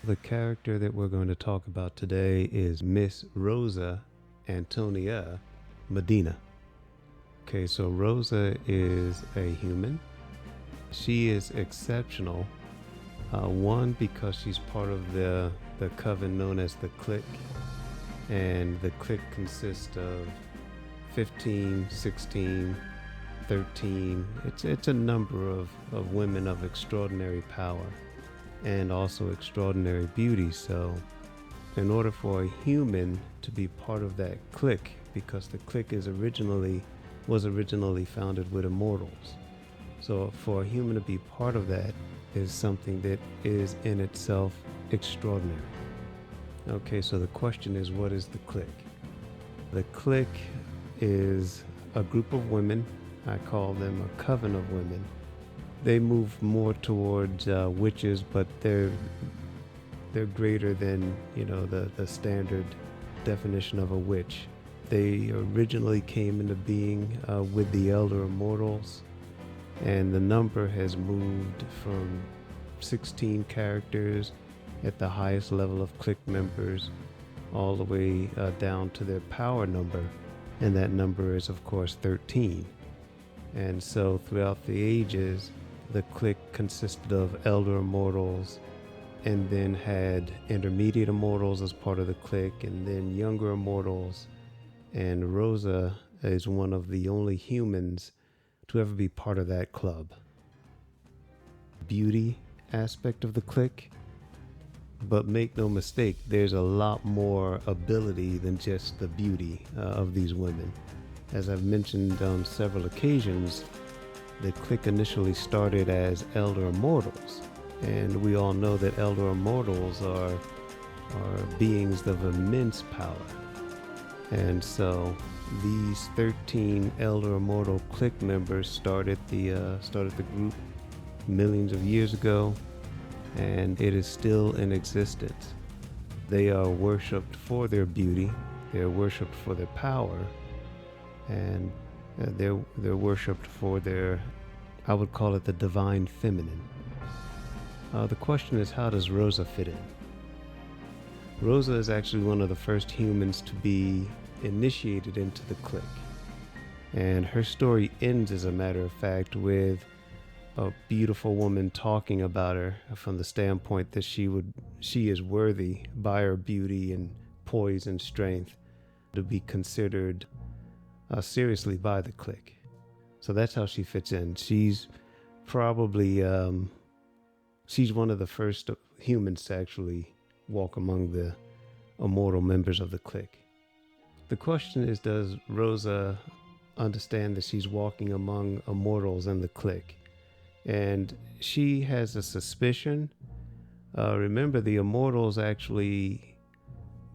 The character that we're going to talk about today is Miss Rosa Antonia Medina. Okay, so Rosa is a human. She is exceptional. One, because she's part of the coven known as the Clique. And the Clique consists of 15, 16, 13. It's a number of women of extraordinary power and also extraordinary beauty. So in order for a human to be part of that clique, because the clique was originally founded with immortals, so for a human to be part of that is something that is in itself extraordinary. Okay, so the question is, what is the clique? The clique is a group of women. I call them a coven of women. They move more towards witches, but they're greater than the standard definition of a witch. They originally came into being with the elder immortals, and the number has moved from 16 characters at the highest level of clique members all the way down to their power number, and that number is of course 13. And so throughout the ages, the clique consisted of elder immortals, and then had intermediate immortals as part of the clique, and then younger immortals. And Rosa is one of the only humans to ever be part of that club. Beauty aspect of the clique, but make no mistake, there's a lot more ability than just the beauty of these women. As I've mentioned on several occasions, the clique initially started as elder immortals, and we all know that elder immortals are beings of immense power. And so these 13 elder immortal clique members started the group millions of years ago, and it is still in existence. They are worshipped for their beauty, they're worshipped for their power, and they're worshipped for their, I would call it, the divine feminine. The question is, how does Rosa fit in? Rosa is actually one of the first humans to be initiated into the clique, and her story ends, as a matter of fact, with a beautiful woman talking about her from the standpoint that she is worthy by her beauty and poise and strength to be considered seriously by the clique. So that's how she fits in. She's probably she's one of the first humans to actually walk among the immortal members of the clique. The question is, does Rosa understand that she's walking among immortals in the clique? And she has a suspicion. Remember, the immortals actually,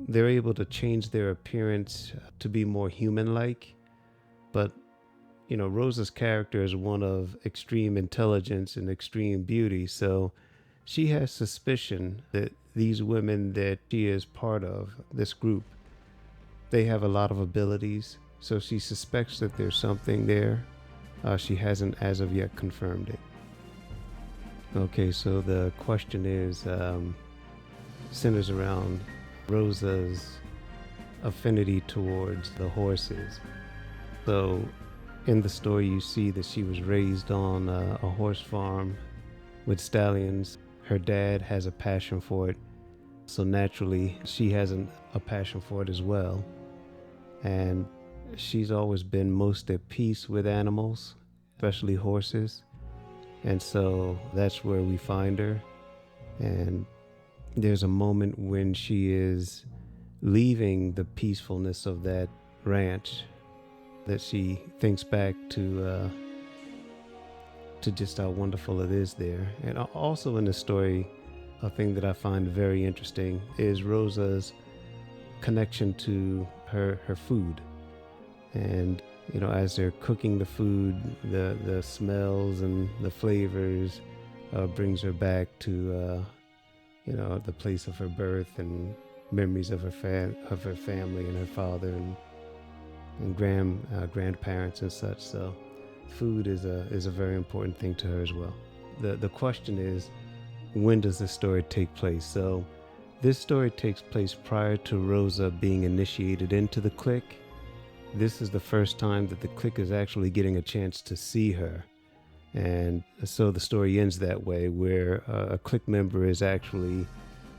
they're able to change their appearance to be more human-like. But, Rosa's character is one of extreme intelligence and extreme beauty. So she has suspicion that these women that she is part of, this group, they have a lot of abilities. So she suspects that there's something there. She hasn't as of yet confirmed it. Okay, so the question is centers around Rosa's affinity towards the horses. So in the story, you see that she was raised on a horse farm with stallions. Her dad has a passion for it, so naturally she has a passion for it as well. And she's always been most at peace with animals, especially horses. And so that's where we find her. And there's a moment when she is leaving the peacefulness of that ranch that she thinks back to just how wonderful it is there. And also in the story, a thing that I find very interesting is Rosa's connection to her food. And as they're cooking the food, the smells and the flavors brings her back to the place of her birth and memories of her family and her father and grandparents and such. So food is a very important thing to her as well. The question is, when does this story take place? So This story takes place prior to Rosa being initiated into the clique. This is the first time that the clique is actually getting a chance to see her. And so the story ends that way, where a clique member is actually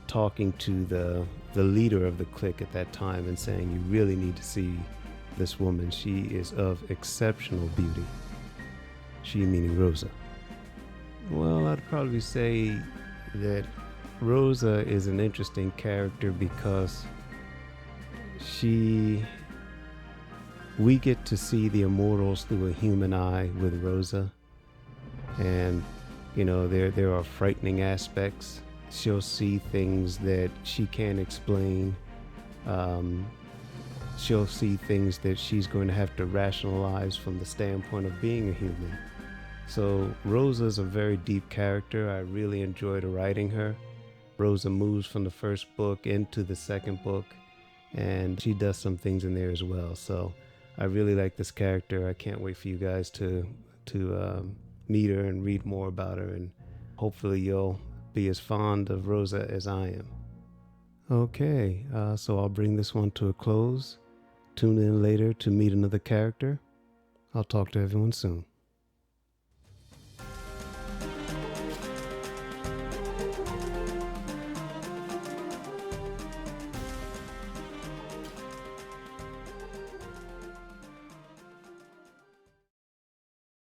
talking to the leader of the clique at that time and saying, you really need to see this woman. She is of exceptional beauty. She meaning Rosa. Well, I'd probably say that Rosa is an interesting character because we get to see the immortals through a human eye with Rosa. And, there are frightening aspects. She'll see things that she can't explain. She'll see things that she's going to have to rationalize from the standpoint of being a human. So Rosa's a very deep character. I really enjoyed writing her. Rosa moves from the first book into the second book, and she does some things in there as well. So I really like this character. I can't wait for you guys to meet her and read more about her, and hopefully you'll be as fond of Rosa as I am. Okay, so I'll bring this one to a close. Tune in later to meet another character. I'll talk to everyone soon.